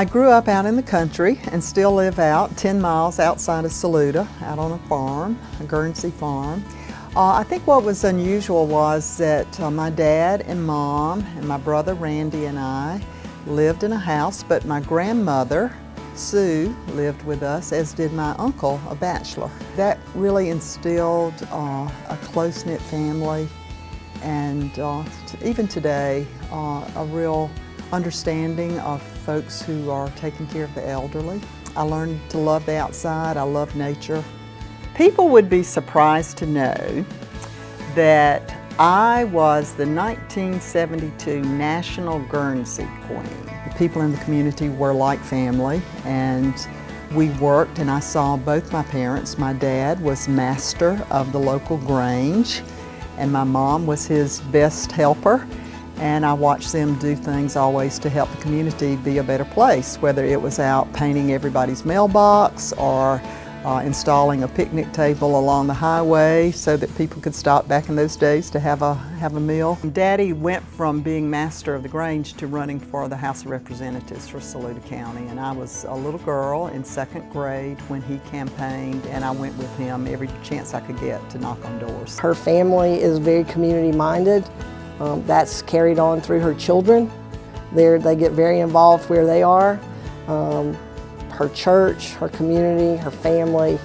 I grew up out in the country and still live out 10 miles outside of Saluda, out on a farm, a Guernsey farm. I think what was unusual was that my dad and mom and my brother Randy and I lived in a house, but my grandmother, Sue, lived with us, as did my uncle, a bachelor. That really instilled a close-knit family and even today, a real understanding of folks who are taking care of the elderly. I learned to love the outside, I love nature. People would be surprised to know that I was the 1972 National Guernsey Queen. The people in the community were like family, and we worked, and I saw both my parents. My dad was master of the local grange, and my mom was his best helper. And I watched them do things always to help the community be a better place, whether it was out painting everybody's mailbox or installing a picnic table along the highway so that people could stop back in those days to have a meal. Daddy went from being master of the Grange to running for the House of Representatives for Saluda County, and I was a little girl in second grade when he campaigned, and I went with him every chance I could get to knock on doors. Her family is very community-minded. That's carried on through her children. They get very involved where they are. Her church, her community, her family,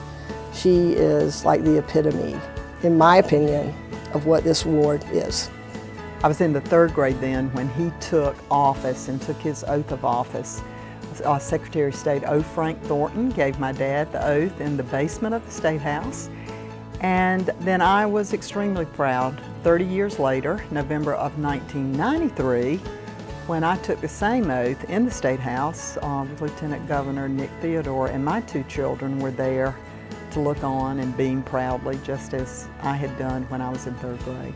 she is like the epitome, in my opinion, of what this ward is. I was in the third grade then when he took office and took his oath of office. Secretary of State O. Frank Thornton gave my dad the oath in the basement of the State House. And then I was extremely proud 30 years later, November of 1993, when I took the same oath in the State House with Lieutenant Governor Nick Theodore, and my two children were there to look on and beam proudly, just as I had done when I was in third grade.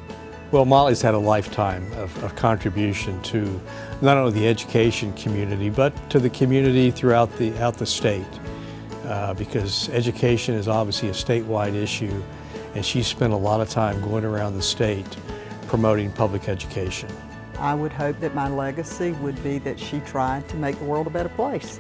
Well, Molly's had a lifetime of contribution to not only the education community, but to the community throughout the state. Because education is obviously a statewide issue, and she spent a lot of time going around the state promoting public education. I would hope that my legacy would be that she tried to make the world a better place.